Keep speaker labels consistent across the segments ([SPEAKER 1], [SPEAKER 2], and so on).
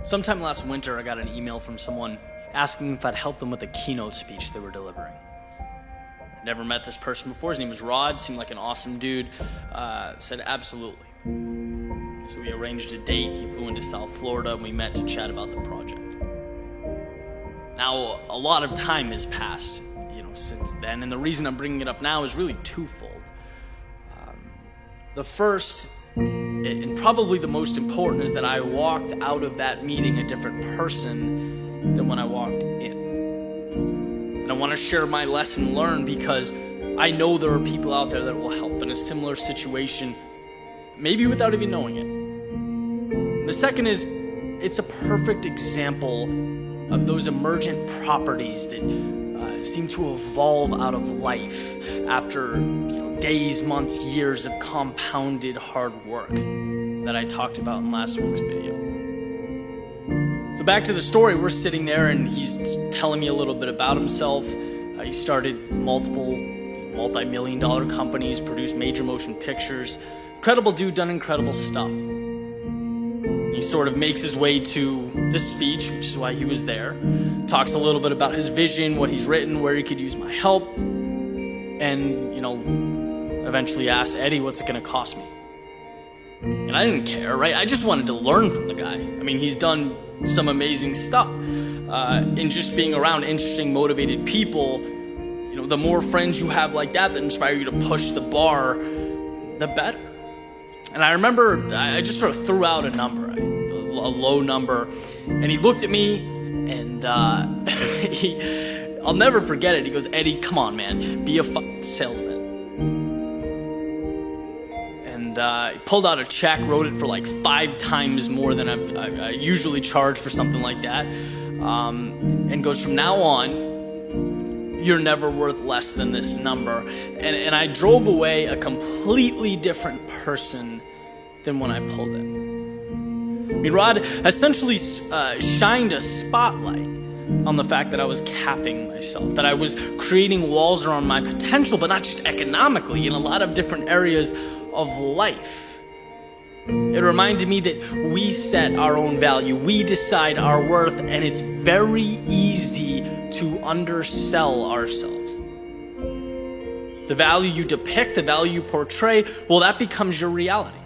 [SPEAKER 1] Sometime last winter, I got an email from someone asking if I'd help them with a keynote speech they were delivering. I'd never met this person before. His name was Rod, seemed like an awesome dude. Said absolutely. So we arranged a date. He flew into South Florida and we met to chat about the project. Now, a lot of time has passed, since then, and the reason I'm bringing it up now is really twofold. The first, and probably the most important, is that I walked out of that meeting a different person than when I walked in. And I want to share my lesson learned because I know there are people out there that will help in a similar situation, maybe without even knowing it. And the second is, it's a perfect example of those emergent properties that seem to evolve out of life after days, months, years of compounded hard work that I talked about in last week's video. So back to the story, we're sitting there and he's telling me a little bit about himself. He started multiple multi-million-dollar companies, produced major motion pictures. Incredible dude, done incredible stuff. He sort of makes his way to the speech, which is why he was there. Talks a little bit about his vision, what he's written, where he could use my help. And, eventually asks, Eddie, what's it going to cost me? And I didn't care, right? I just wanted to learn from the guy. I mean, he's done some amazing stuff. And just being around interesting, motivated people, the more friends you have like that inspire you to push the bar, the better. And I remember I just sort of threw out a number, a low number, and he looked at me and I'll never forget it. He goes, Eddie, come on, man, be a fucking salesman. And he pulled out a check, wrote it for like 5 times more than I usually charge for something like that, and goes, from now on, you're never worth less than this number. And I drove away a completely different person than when I pulled in. I mean, Rod essentially shined a spotlight on the fact that I was capping myself, that I was creating walls around my potential, but not just economically, in a lot of different areas of life. It reminded me that we set our own value, we decide our worth, and it's very easy to undersell ourselves. The value you depict, the value you portray, well, that becomes your reality.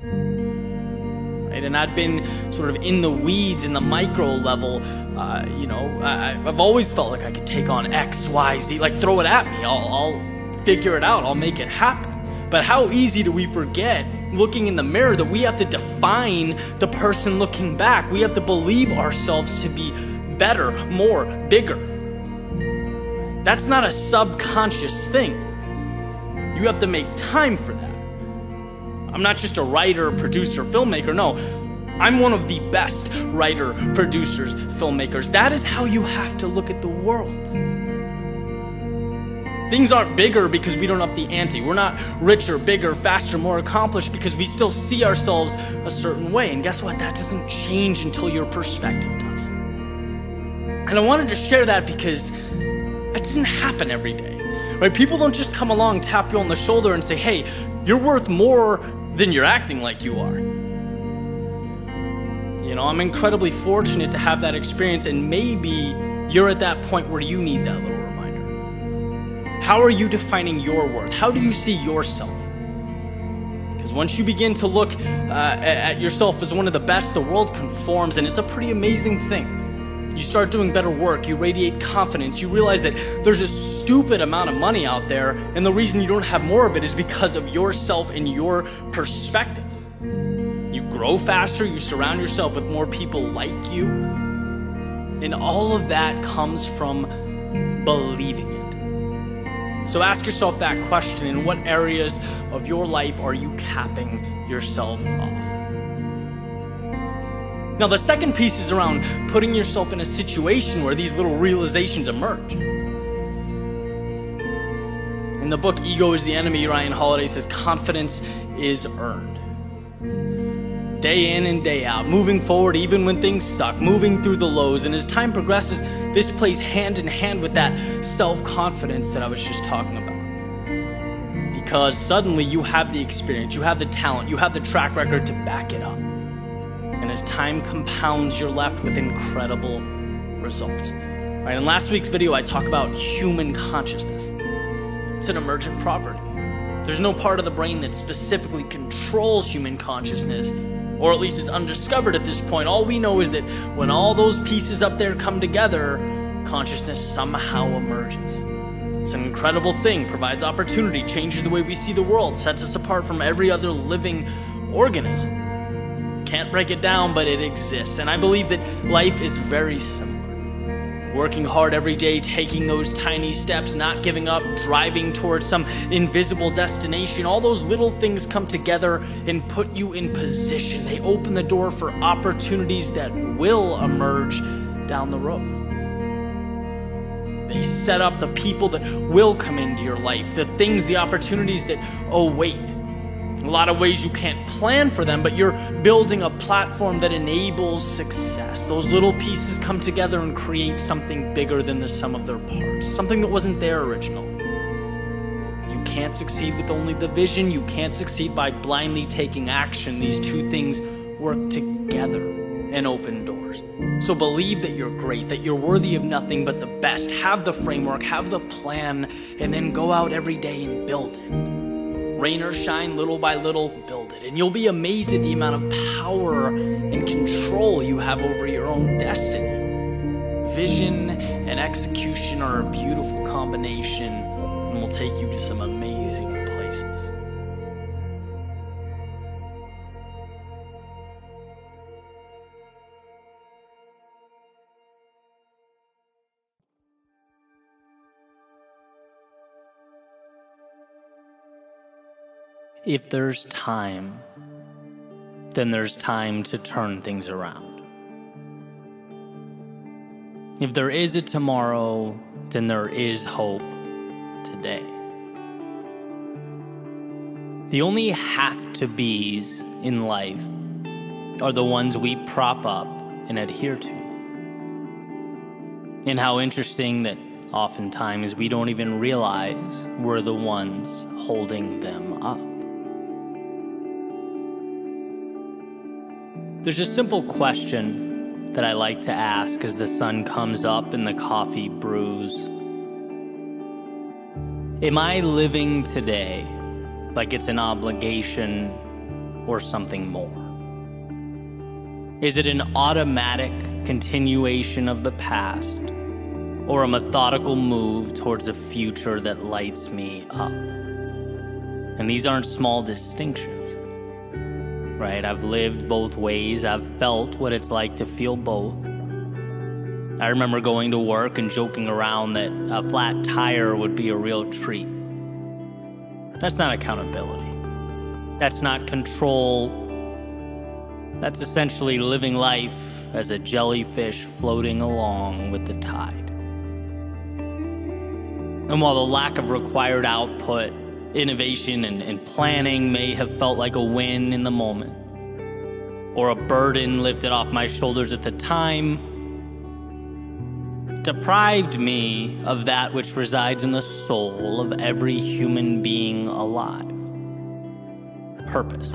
[SPEAKER 1] Right? And I've been sort of in the weeds, in the micro level. I've always felt like I could take on X, Y, Z, like throw it at me. I'll figure it out. I'll make it happen. But how easy do we forget, looking in the mirror, that we have to define the person looking back. We have to believe ourselves to be better, more, bigger. That's not a subconscious thing. You have to make time for that. I'm not just a writer, producer, filmmaker. No, I'm one of the best writer, producers, filmmakers. That is how you have to look at the world. Things aren't bigger because we don't up the ante. We're not richer, bigger, faster, more accomplished because we still see ourselves a certain way. And guess what? That doesn't change until your perspective does. And I wanted to share that because it doesn't happen every day. Right? People don't just come along, tap you on the shoulder and say, hey, you're worth more than you're acting like you are. I'm incredibly fortunate to have that experience, and maybe you're at that point where you need that little reminder. How are you defining your worth? How do you see yourself? Because once you begin to look at yourself as one of the best, the world conforms, and it's a pretty amazing thing. You start doing better work, you radiate confidence, you realize that there's a stupid amount of money out there, and the reason you don't have more of it is because of yourself and your perspective. You grow faster, you surround yourself with more people like you, and all of that comes from believing it. So ask yourself that question: in what areas of your life are you capping yourself off? Now, the second piece is around putting yourself in a situation where these little realizations emerge. In the book Ego is the Enemy, Ryan Holiday says confidence is earned. Day in and day out, moving forward even when things suck, moving through the lows, and as time progresses, this plays hand in hand with that self-confidence that I was just talking about. Because suddenly you have the experience, you have the talent, you have the track record to back it up. And as time compounds, you're left with incredible results. Right? In last week's video, I talk about human consciousness. It's an emergent property. There's no part of the brain that specifically controls human consciousness, or at least is undiscovered at this point. All we know is that when all those pieces up there come together, consciousness somehow emerges. It's an incredible thing, provides opportunity, changes the way we see the world, sets us apart from every other living organism. Can't break it down, but it exists. And I believe that life is very similar. Working hard every day, taking those tiny steps, not giving up, driving towards some invisible destination. All those little things come together and put you in position. They open the door for opportunities that will emerge down the road. They set up the people that will come into your life, the things, the opportunities that await. In a lot of ways you can't plan for them, but you're building a platform that enables success. Those little pieces come together and create something bigger than the sum of their parts, something that wasn't there originally. You can't succeed with only the vision. You can't succeed by blindly taking action. These two things work together and open doors. So believe that you're great, that you're worthy of nothing but the best. Have the framework, have the plan, and then go out every day and build it. Rain or shine, little by little, build it. And you'll be amazed at the amount of power and control you have over your own destiny. Vision and execution are a beautiful combination and will take you to some amazing places. If there's time, then there's time to turn things around. If there is a tomorrow, then there is hope today. The only have-to-be's in life are the ones we prop up and adhere to. And how interesting that oftentimes we don't even realize we're the ones holding them up. There's a simple question that I like to ask as the sun comes up and the coffee brews. Am I living today like it's an obligation or something more? Is it an automatic continuation of the past or a methodical move towards a future that lights me up? And these aren't small distinctions. Right? I've lived both ways. I've felt what it's like to feel both. I remember going to work and joking around that a flat tire would be a real treat. That's not accountability. That's not control. That's essentially living life as a jellyfish floating along with the tide. And while the lack of required output, innovation and planning may have felt like a win in the moment, or a burden lifted off my shoulders at the time, it deprived me of that which resides in the soul of every human being alive. Purpose.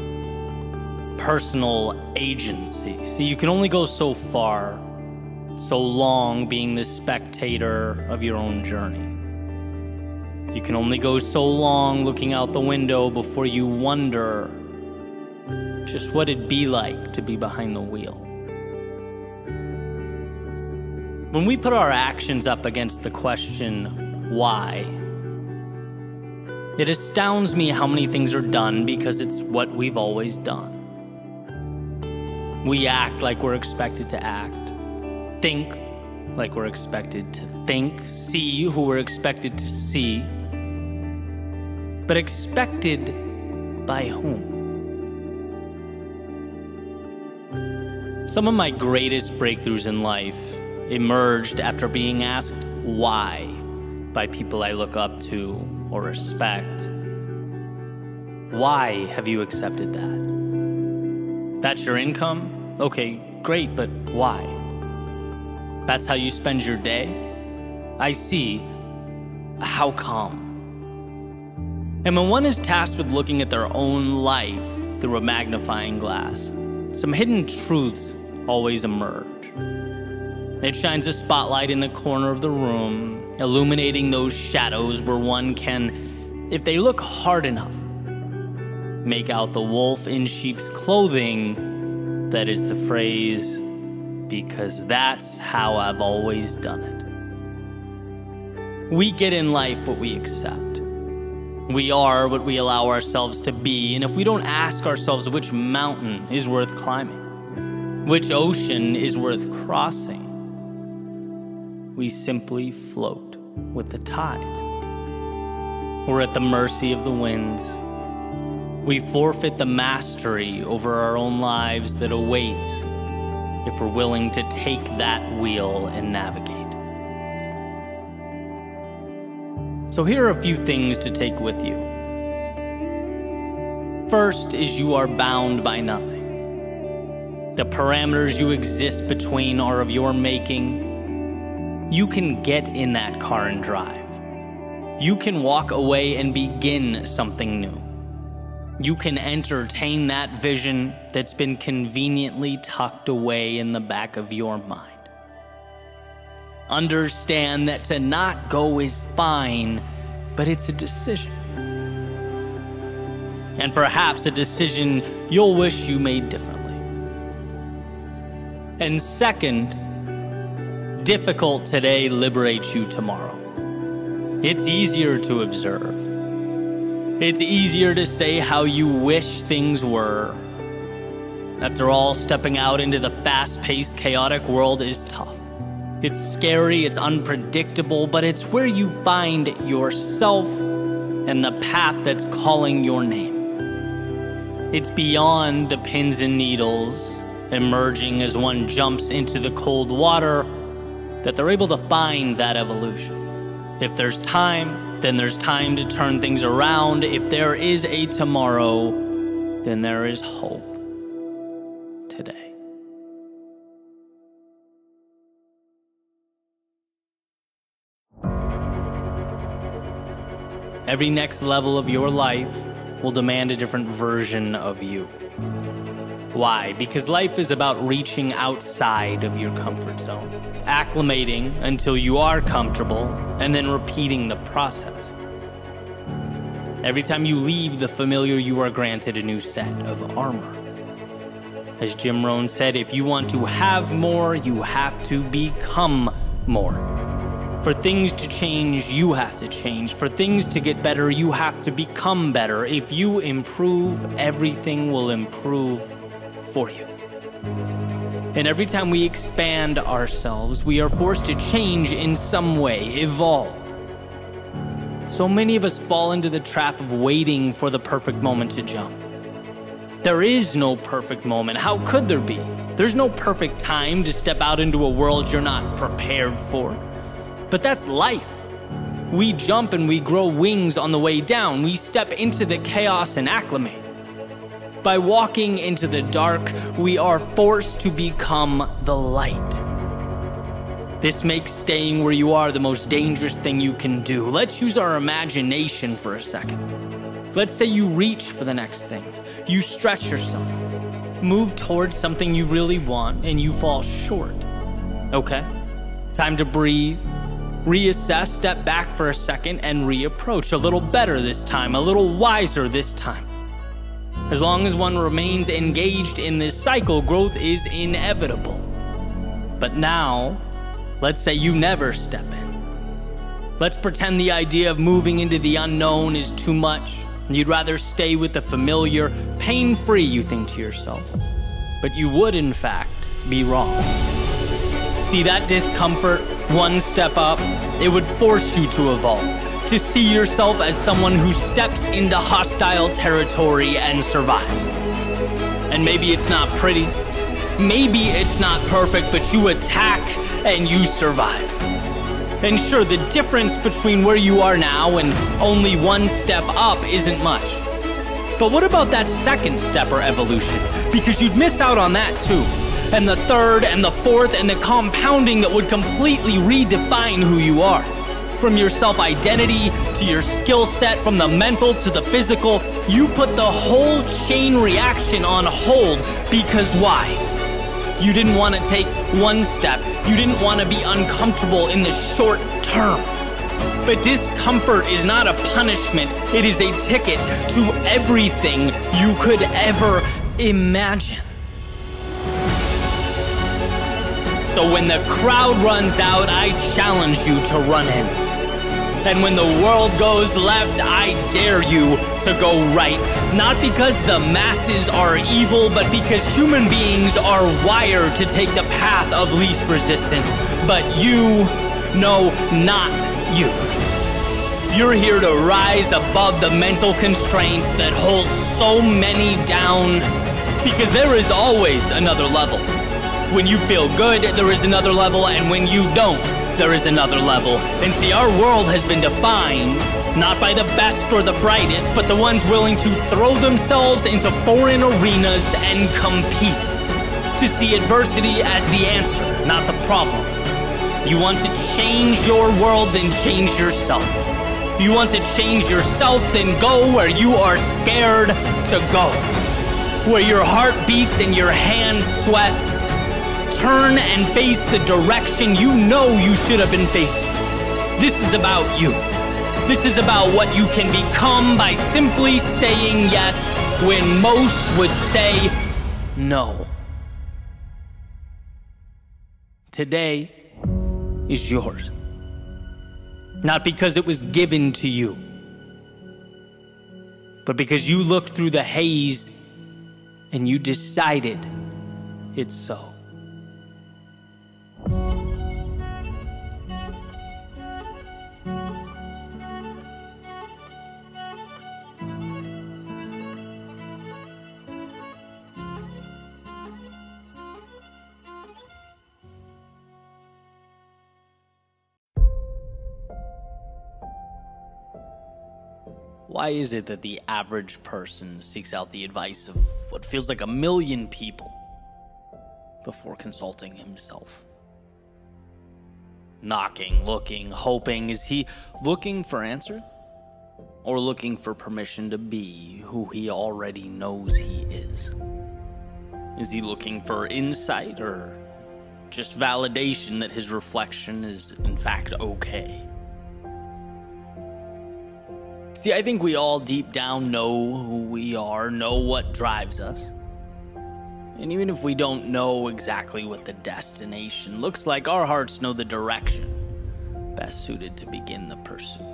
[SPEAKER 1] Personal agency. See, you can only go so far, so long being the spectator of your own journey. You can only go so long looking out the window before you wonder just what it'd be like to be behind the wheel. When we put our actions up against the question, why? It astounds me how many things are done because it's what we've always done. We act like we're expected to act, think like we're expected to think, see who we're expected to see. But expected by whom? Some of my greatest breakthroughs in life emerged after being asked why by people I look up to or respect. Why have you accepted that? That's your income? Okay, great, but why? That's how you spend your day? I see. How come? And when one is tasked with looking at their own life through a magnifying glass,
[SPEAKER 2] some hidden truths always emerge. It shines a spotlight in the corner of the room, illuminating those shadows where one can, if they look hard enough, make out the wolf in sheep's clothing that is the phrase, "because that's how I've always done it." We get in life what we accept. We are what we allow ourselves to be, and if we don't ask ourselves which mountain is worth climbing, which ocean is worth crossing, we simply float with the tides. We're at the mercy of the winds. We forfeit the mastery over our own lives that awaits if we're willing to take that wheel and navigate. So here are a few things to take with you. First is you are bound by nothing. The parameters you exist between are of your making. You can get in that car and drive. You can walk away and begin something new. You can entertain that vision that's been conveniently tucked away in the back of your mind. Understand that to not go is fine, but it's a decision. And perhaps a decision you'll wish you made differently. And second, difficult today liberates you tomorrow. It's easier to observe. It's easier to say how you wish things were. After all, stepping out into the fast-paced, chaotic world is tough. It's scary, it's unpredictable, but it's where you find yourself and the path that's calling your name. It's beyond the pins and needles, emerging as one jumps into the cold water, that they're able to find that evolution. If there's time, then there's time to turn things around. If there is a tomorrow, then there is hope today. Every next level of your life will demand a different version of you. Why? Because life is about reaching outside of your comfort zone, acclimating until you are comfortable, and then repeating the process. Every time you leave the familiar, you are granted a new set of armor. As Jim Rohn said, if you want to have more, you have to become more. For things to change, you have to change. For things to get better, you have to become better. If you improve, everything will improve for you. And every time we expand ourselves, we are forced to change in some way, evolve. So many of us fall into the trap of waiting for the perfect moment to jump. There is no perfect moment. How could there be? There's no perfect time to step out into a world you're not prepared for. But that's life. We jump and we grow wings on the way down. We step into the chaos and acclimate. By walking into the dark, we are forced to become the light. This makes staying where you are the most dangerous thing you can do. Let's use our imagination for a second. Let's say you reach for the next thing. You stretch yourself, move towards something you really want, and you fall short. Okay, time to breathe, reassess, step back for a second, and reapproach. A little better this time, a little wiser this time. As long as one remains engaged in this cycle, growth is inevitable. But now, let's say you never step in. Let's pretend the idea of moving into the unknown is too much. You'd rather stay with the familiar, pain-free, you think to yourself. But you would, in fact, be wrong. See that discomfort, one step up, it would force you to evolve, to see yourself as someone who steps into hostile territory and survives. And maybe it's not pretty, maybe it's not perfect, but you attack and you survive. And sure, the difference between where you are now and only one step up isn't much. But what about that second step or evolution? Because you'd miss out on that too. And the third and the fourth and the compounding that would completely redefine who you are. From your self-identity to your skill set, from the mental to the physical, you put the whole chain reaction on hold because why? You didn't want to take one step. You didn't want to be uncomfortable in the short term. But discomfort is not a punishment. It is a ticket to everything you could ever imagine. So when the crowd runs out, I challenge you to run in. And when the world goes left, I dare you to go right. Not because the masses are evil, but because human beings are wired to take the path of least resistance. But you, no, not you. You're here to rise above the mental constraints that hold so many down, because there is always another level. When you feel good, there is another level, and when you don't, there is another level. And see, our world has been defined not by the best or the brightest, but the ones willing to throw themselves into foreign arenas and compete. To see adversity as the answer, not the problem. You want to change your world, then change yourself. You want to change yourself, then go where you are scared to go. Where your heart beats and your hands sweat. Turn and face the direction you know you should have been facing. This is about you. This is about what you can become by simply saying yes when most would say no. Today is yours. Not because it was given to you, but because you looked through the haze and you decided it's so. Why is it that the average person seeks out the advice of what feels like 1 million people before consulting himself? Knocking, looking, hoping. Is he looking for answers? Or looking for permission to be who he already knows he is? Is he looking for insight or just validation that his reflection is in fact okay? See, I think we all deep down know who we are, know what drives us. And even if we don't know exactly what the destination looks like, our hearts know the direction best suited to begin the pursuit.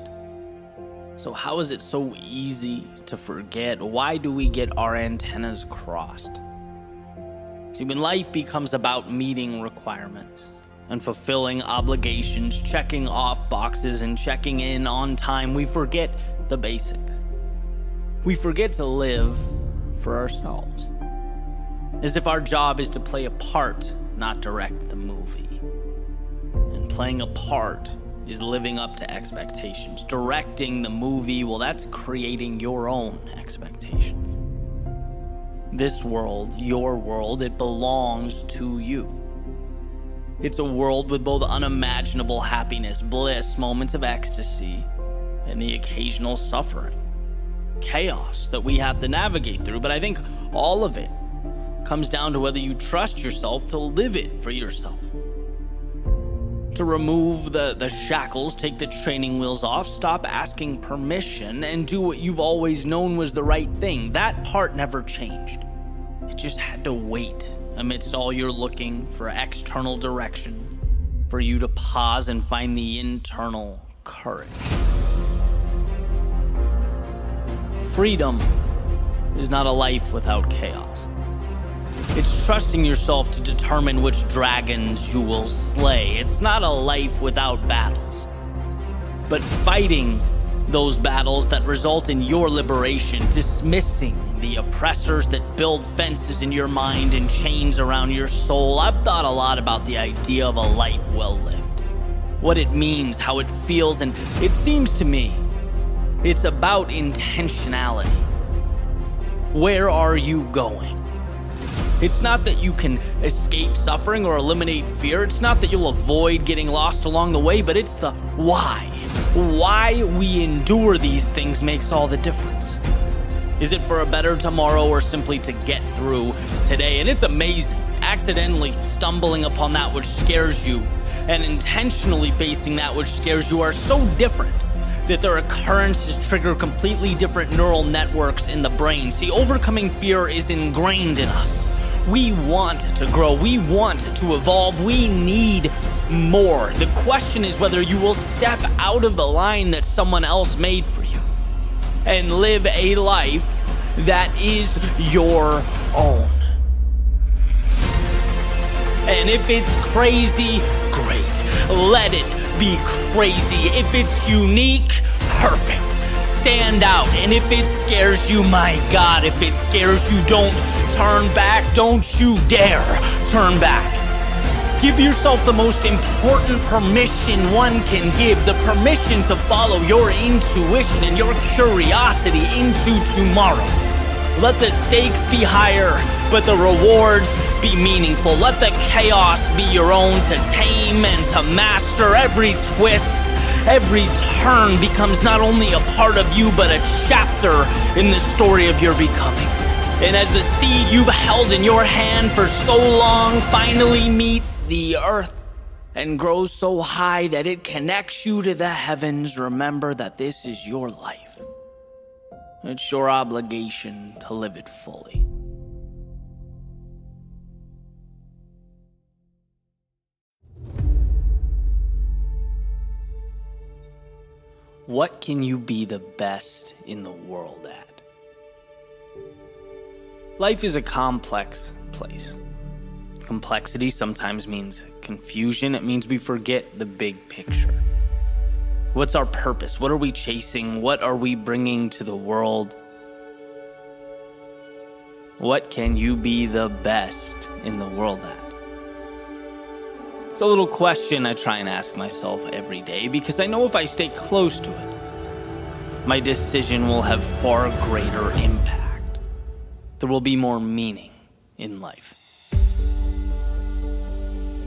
[SPEAKER 2] So how is it so easy to forget? Why do we get our antennas crossed? See, when life becomes about meeting requirements and fulfilling obligations, checking off boxes and checking in on time, we forget the basics. We forget to live for ourselves. As if our job is to play a part, not direct the movie. And playing a part is living up to expectations. Directing the movie, well, that's creating your own expectations. This world, your world, it belongs to you. It's a world with both unimaginable happiness, bliss, moments of ecstasy, and the occasional suffering, chaos that we have to navigate through. But I think all of it comes down to whether you trust yourself to live it for yourself. To remove the shackles, take the training wheels off, stop asking permission, and do what you've always known was the right thing. That part never changed. It just had to wait amidst all your looking for external direction, for you to pause and find the internal courage. Freedom is not a life without chaos. It's trusting yourself to determine which dragons you will slay. It's not a life without battles, but fighting those battles that result in your liberation, dismissing the oppressors that build fences in your mind and chains around your soul. I've thought a lot about the idea of a life well lived, what it means, how it feels, and it seems to me it's about intentionality. Where are you going? It's not that you can escape suffering or eliminate fear. It's not that you'll avoid getting lost along the way, but it's the why. why we endure these things makes all the difference. Is it for a better tomorrow or simply to get through today? And it's amazing, accidentally stumbling upon that which scares you and intentionally facing that which scares you are so different that their occurrences trigger completely different neural networks in the brain. See, overcoming fear is ingrained in us. We want to grow. We want to evolve. We need more. The question is whether you will step out of the line that someone else made for you and live a life that is your own. And if it's crazy, great. Let it be crazy. If it's unique, perfect. Stand out. And if it scares you, my God, if it scares you, don't turn back. Don't you dare turn back. Give yourself the most important permission one can give, the permission to follow your intuition and your curiosity into tomorrow. Let the stakes be higher, but the rewards be meaningful. Let the chaos be your own to tame and to master. Every twist, every turn becomes not only a part of you, but a chapter in the story of your becoming. And as the seed you've held in your hand for so long finally meets the earth and grows so high that it connects you to the heavens, remember that this is your life. It's your obligation to live it fully. What can you be the best in the world at? Life is a complex place. Complexity sometimes means confusion. It means we forget the big picture. What's our purpose? What are we chasing? What are we bringing to the world? What can you be the best in the world at? It's a little question I try and ask myself every day because I know if I stay close to it, my decision will have far greater impact. There will be more meaning in life.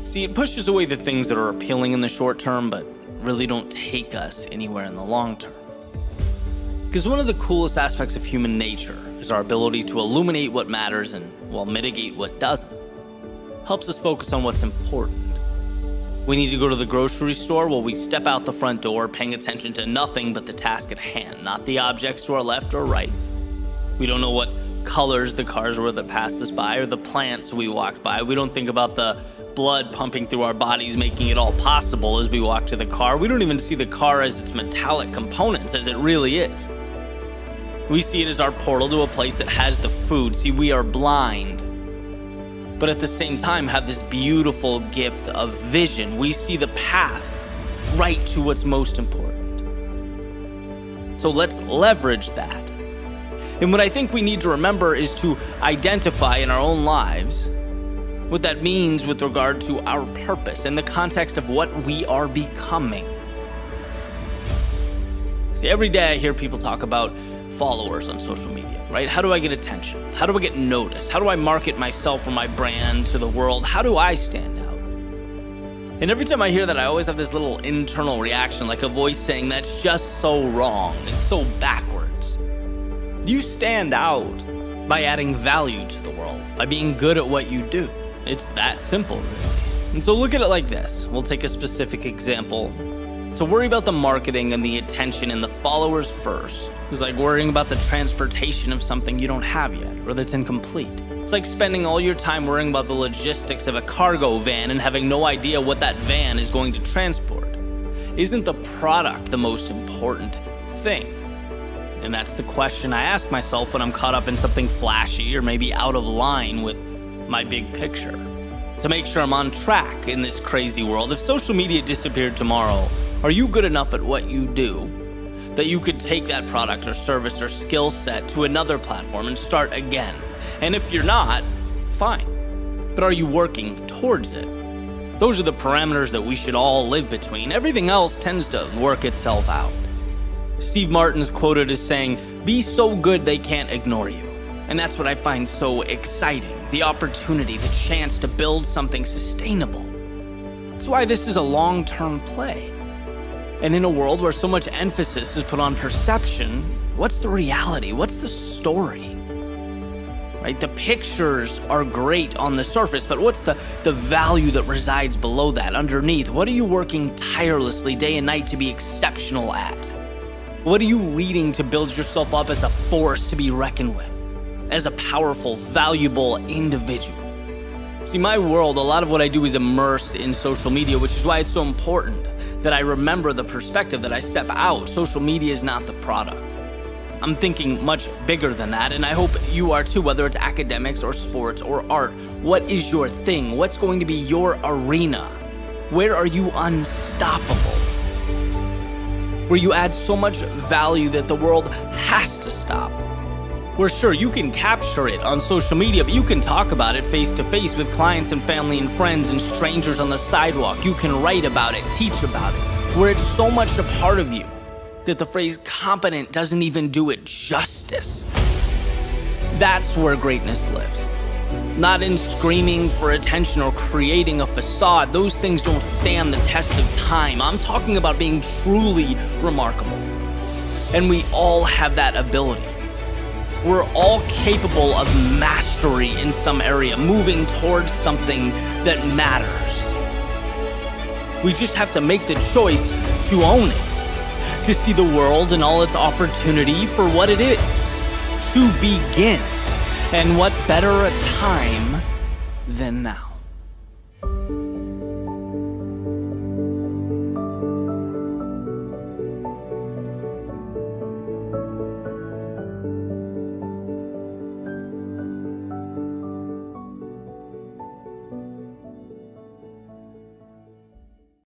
[SPEAKER 2] See, it pushes away the things that are appealing in the short term, but really don't take us anywhere in the long term. Because one of the coolest aspects of human nature is our ability to illuminate what matters and, well, mitigate what doesn't. Helps us focus on what's important. We need to go to the grocery store, well, we step out the front door paying attention to nothing but the task at hand, not the objects to our left or right. We don't know what colors the cars were that passed us by or the plants we walked by. We don't think about the blood pumping through our bodies, making it all possible as we walk to the car. We don't even see the car as its metallic components as it really is. We see it as our portal to a place that has the food. See, we are blind, but at the same time have this beautiful gift of vision. We see the path right to what's most important. So let's leverage that. And what I think we need to remember is to identify in our own lives what that means with regard to our purpose in the context of what we are becoming. See, every day I hear people talk about followers on social media, right? How do I get attention? How do I get noticed? How do I market myself or my brand to the world? How do I stand out? And every time I hear that, I always have this little internal reaction, like a voice saying, that's just so wrong. It's so backwards. You stand out by adding value to the world, by being good at what you do. It's that simple, really. And so look at it like this. We'll take a specific example. To worry about the marketing and the attention and the followers first is like worrying about the transportation of something you don't have yet or that's incomplete. It's like spending all your time worrying about the logistics of a cargo van and having no idea what that van is going to transport. Isn't the product the most important thing? And that's the question I ask myself when I'm caught up in something flashy or maybe out of line with my big picture. To make sure I'm on track in this crazy world, if social media disappeared tomorrow, are you good enough at what you do that you could take that product or service or skill set to another platform and start again? And if you're not, fine. But are you working towards it? Those are the parameters that we should all live between. Everything else tends to work itself out. Steve Martin's quoted as saying, "Be so good they can't ignore you." And that's what I find so exciting. The opportunity, the chance to build something sustainable. That's why this is a long-term play. And in a world where so much emphasis is put on perception, what's the reality? What's the story? Right? The pictures are great on the surface, but what's the value that resides below that, underneath? What are you working tirelessly day and night to be exceptional at? What are you reading to build yourself up as a force to be reckoned with, as a powerful, valuable individual? See, my world, a lot of what I do is immersed in social media, which is why it's so important that I remember the perspective that I step out. Social media is not the product. I'm thinking much bigger than that, and I hope you are too, whether it's academics or sports or art. What is your thing? What's going to be your arena? Where are you unstoppable? Where you add so much value that the world has to stop. Where sure, you can capture it on social media, but you can talk about it face to face with clients and family and friends and strangers on the sidewalk. You can write about it, teach about it. Where it's so much a part of you that the phrase competent doesn't even do it justice. That's where greatness lives. Not in screaming for attention or creating a facade. Those things don't stand the test of time. I'm talking about being truly remarkable. And we all have that ability. We're all capable of mastery in some area, moving towards something that matters. We just have to make the choice to own it. To see the world and all its opportunity for what it is, to begin. And what better a time than now?